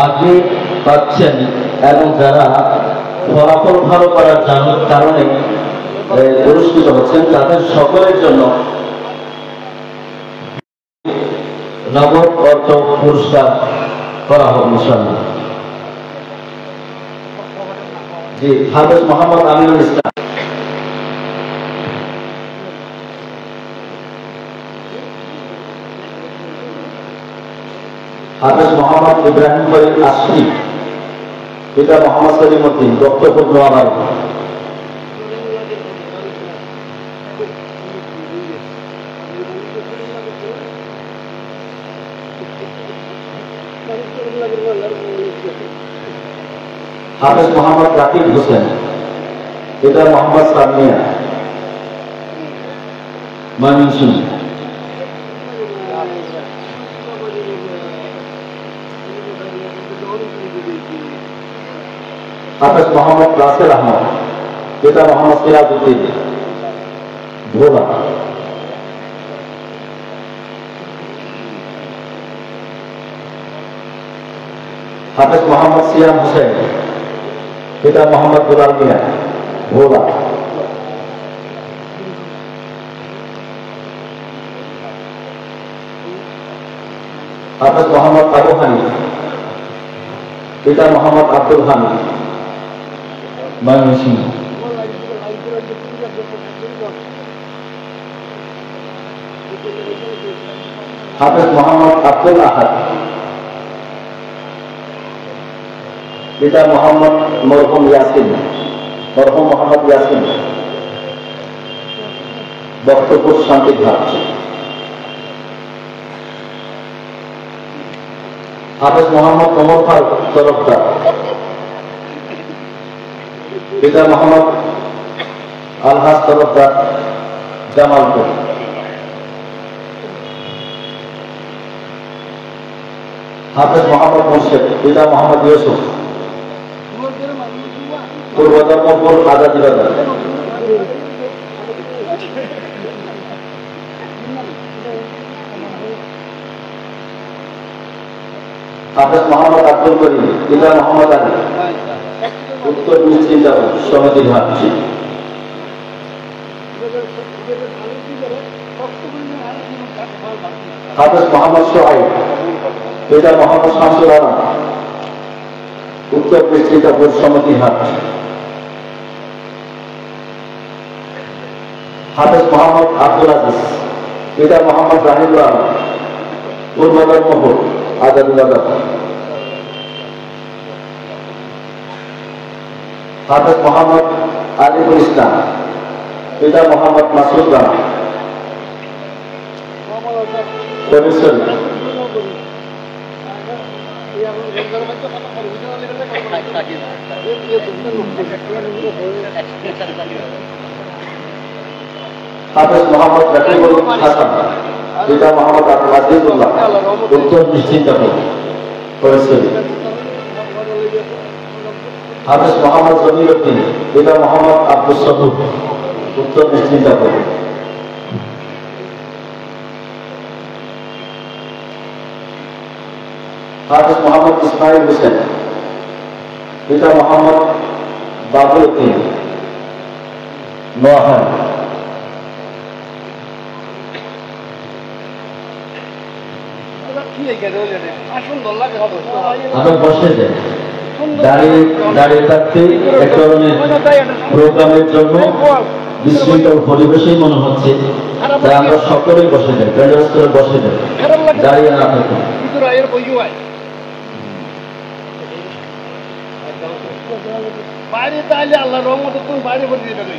আপনি পাচ্ছেন এবং যারা ফলাফল ভালো করার কারণে পুরস্কৃত হচ্ছেন তাদের সকলের জন্য নগদ অর্থ পুরস্কার করা হবে ইনশাআল্লাহ। জি, হাফেজ মোহাম্মদ আমিনুল ইসলাম, হাফেজ মোহাম্মদ ইব্রাহিম খলিল আসফি, পিতা মোহাম্মদ সলিমউদ্দিন, বক্তব্য নোয়াবাড়ি। হাফেজ মোহাম্মদ রাকিব হোসেন, পিতা মোহাম্মদ সামিয়া, ময়মনসিংহ। হাফেজ মোহাম্মদ রাসেল আহমদ, পিতা মোহাম্মদ সিরাজউদ্দিন, ভোলা। হাফেজ মোহাম্মদ সিয়াম হোসেন, পিতা মোহাম্মদ দুলাল মিয়া, ভোলা। হাফেজ মোহাম্মদ আবু হানিফ, পিতা মোহাম্মদ আব্দুল হামিদ, ময়মনসিংহ। হাফেজ মোহাম্মদ আব্দুল আহাদ, পিতা মোহাম্মদ মরহুম মোহাম্মদ ইয়াসিন, বক্তপুর শান্তিঘাট। হাফেজ মোহাম্মদ ওমর ফারুক তরফদার, পিতা মোহাম্মদ আলহাজ তরফদার, জামালপুর। হাফেজ মোহাম্মদ মুর্শেদ, পিতা মোহাম্মদ ইউসুফ, পূর্ব ধর্মপুর, আজাদি বাজার। হাফেজ মোহাম্মদ আব্দুল করিম, পিতা মোহাম্মদ আলী, উত্তর মিস্ত্রিজাপুর, সমিতি ঘাট। হাফেজ মোহাম্মদ সোহাইব, পিতা মোহাম্মদ শামসুল আলম, উত্তর মিস্ত্রিজাপুর, সমিতি ঘাট। হাফেজ মোহাম্মদ আব্দুল আজিজ, পিতা মোহাম্মদ রাহিবুল আলম, পূর্ব ধর্মপুর, আজাদি বাজার। হাফেজ মোহাম্মদ আলিফুল ইসলাম, পিতা মোহাম্মদ মাসুদ রানা, পরিসর। হাফেজ মোহাম্মদ রাকিবুল হাসান, পিতা মোহাম্মদ আব্দুল আজিজুল্লাহ, উত্তর মিস্ত্রিজাপুর, পরিসর। হাফেজ মোহাম্মদ জমিরউদ্দিন, পিতা মোহাম্মদ আব্দুল সবুর, উত্তর মিস্ত্রিজাপুর। হাফেজ মোহাম্মদ ইসমাইল হোসেন, পিতা মোহাম্মদ বাবুল উদ্দিন, নোয়াখালী। আমরা বসে যাই, দাঁড়িয়ে থাকতে এক ধরনের প্রোগ্রামের জন্য বিশৃঙ্খল পরিবেশই মনে হচ্ছে, তাই আমরা সকলেই বসে যাই, বসে যাই, দাঁড়িয়ে না থাকি। বাইরে তাহলে আল্লাহ রহমতে তুমি বাইরে বসে যাবে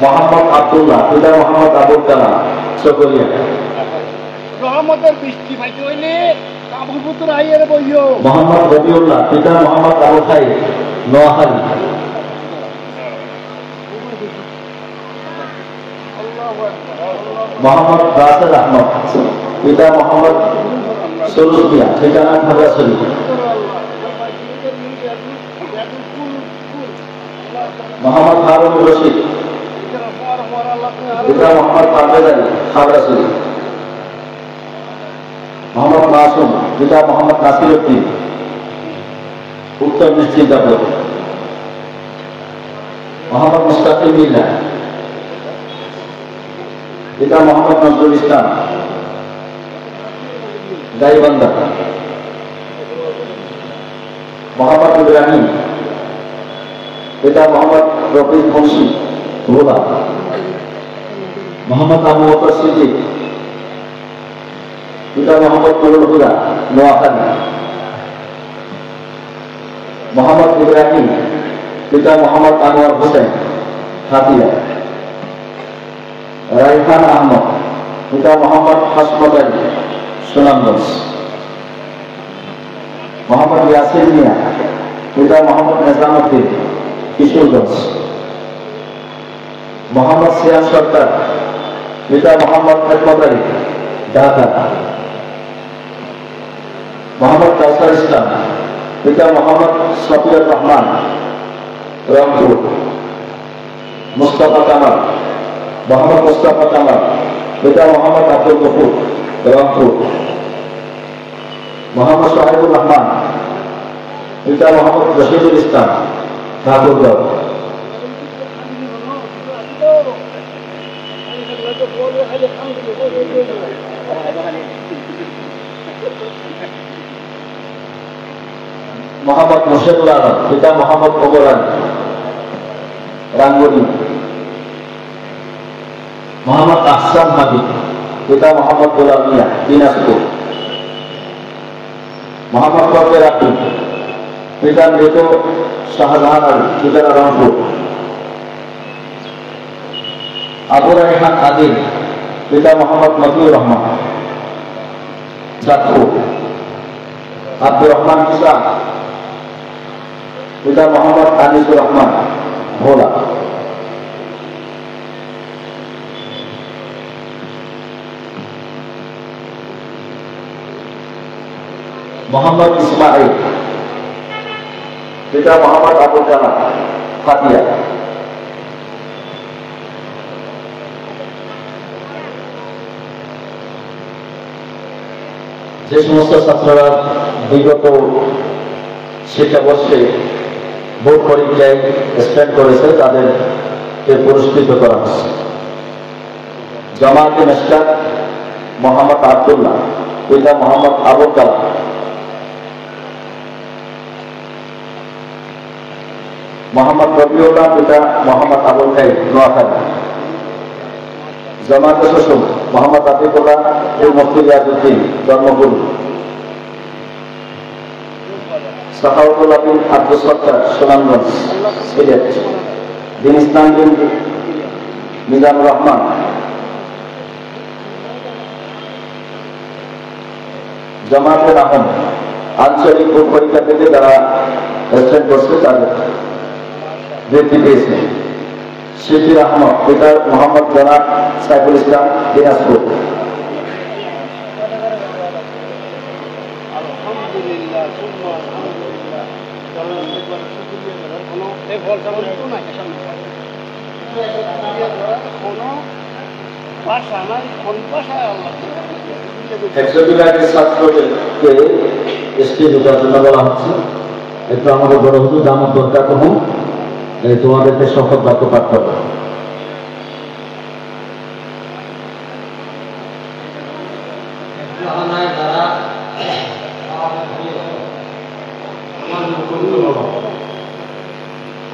মোহাম্মদ আব্দুল্লাহ, পিতা মোহাম্মদ আবুল কালাম, চকরিয়া। রহমতের বৃষ্টি পাইতে হইলে কাবুপুত্র আইয়ের বইও। মোহাম্মদ রবিউল্লাহ, পিতা মোহাম্মদ আবু খাইর, নোয়াখালী। মোহাম্মদ রাসেল আহমদ, পিতা মোহাম্মদ সলুমিয়া, ঠিকানা খাগড়াছড়ি। মোহাম্মদ হারুন রশিদ, পিতা মোহাম্মদ পারভেজ আলী খাগড়াছড়ি, মোহাম্মদ মাসুম পিতা মোহাম্মদ নাসির উদ্দিন উত্তর নিশ্চিন্তাপুর, মোহাম্মদ মুস্তাকিম মিল্লা পিতা মোহাম্মদ নজরুল ইসলাম গাইবান্ধা, মোহাম্মদ ইব্রাহিম পিতা মোহাম্মদ রফিক মুন্সি ভোলা, মোহাম্মদ আবু বকর সিদ্দিক পিতা মোহাম্মদ নুরুল হুদা নোয়াখালী, মোহাম্মদ ইব্রাহিম পিতা মোহাম্মদ আনোয়ার হোসেন হাতিয়া, রাইহান আহমদ পিতা মোহাম্মদ হাসমত আলী সুনামগঞ্জ, মোহাম্মদ ইয়াসির মিয়া পিতা মোহাম্মদ নিজামুদ্দিন কিশোরগঞ্জ, মোহাম্মদ সিয়াম সরকার পিতা মোহাম্মদ খেদমত আলী ঢাকা, মোহাম্মদ কাউসার ইসলাম পিতা মোহাম্মদ শফিউর রহমান রংপুর, মুস্তাফা কামাল মোহাম্মদ মুস্তাফা কামাল পিতা মোহাম্মদ আব্দুল গফুর রংপুর, মোহাম্মদ সোহাইবুর রহমান পিতা মোহাম্মদ রশিদুল ইসলাম ঠাকুরগাঁও, মোহাম্মদ মুর্শেদুল আলম পিতা মোহাম্মদ ওমর আলী রাঙ্গুনি, মোহাম্মদ আহসান হাবিব পিতা মোহাম্মদ গোলাম মিয়া দিনাজপুর, মোহাম্মদ ফজলে রাব্বি পিতা মৃত শাহজাহান আলী ঠিকানা রংপুর, আবু রায়হান আদিল পিতা মোহাম্মদ মতিউর রহমান চাঁদপুর, আব্দুর রহমান ইসলাম পিতা মোহাম্মদ আনিসুর রহমান ভোলা, মোহাম্মদ ইসমাইল পিতা মোহাম্মদ আবুল কালাম হাতিয়া, যে সমস্ত ছাত্ররা বিগত শিক্ষাবর্ষে বোর্ড পরীক্ষায় স্ট্যান্ড করেছে তাদেরকে পুরস্কৃত করা হচ্ছে। জামায়াতে মিশকাত মোহাম্মদ আব্দুল্লাহ পিতা মোহাম্মদ আবুল কালাম, মোহাম্মদ রবিউল্লাহ পিতা মোহাম্মদ আবুল কাইম নোয়াখালী, জামায়াতে শ্বশুর মোহাম্মদ আতিকুল্লাহ মুফতি রিয়াজউদ্দিন জন্মপুর, সাখাওয়াতুল্লাহ বিন আব্দুস সত্তার সুনামগঞ্জ সিলেট, দিন ইসলাম বিন মিজানুর রহমান জামায়াতের আহম আঞ্চলিক বোর্ড পরীক্ষা থেকে যারা স্ট্যান্ড করছে তাদের বৃত্তি পেয়েছে। শিবির আহমদ পিতা মোহাম্মদ জনাব সাইফুল ইসলাম দিনাজপুর, ছাত্রদেরকে স্টেজ ওঠার জন্য বলা হচ্ছে। একটু আমাদের বড় হুজুর দামত দরকার কখন তোমাদেরকে শপথ বাক্য পাঠ করবে।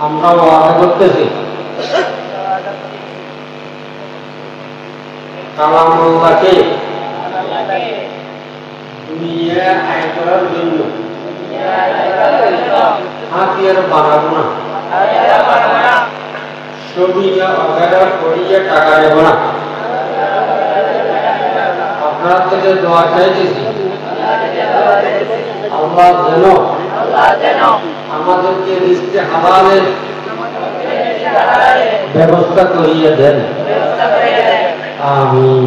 আমরা ওয়াদা করতেছি কালামুল্লাহকে দুনিয়া আয় করার জন্য হাতিয়ার বানাবো না, ছবি অর্ডার করিয়ে টাকা নেব না। আপনার থেকে দোয়া চাইতেছি আল্লাহ যেন আমাদেরকে রিজকে হালালের ব্যবস্থা করিয়ে দেন। আমিন।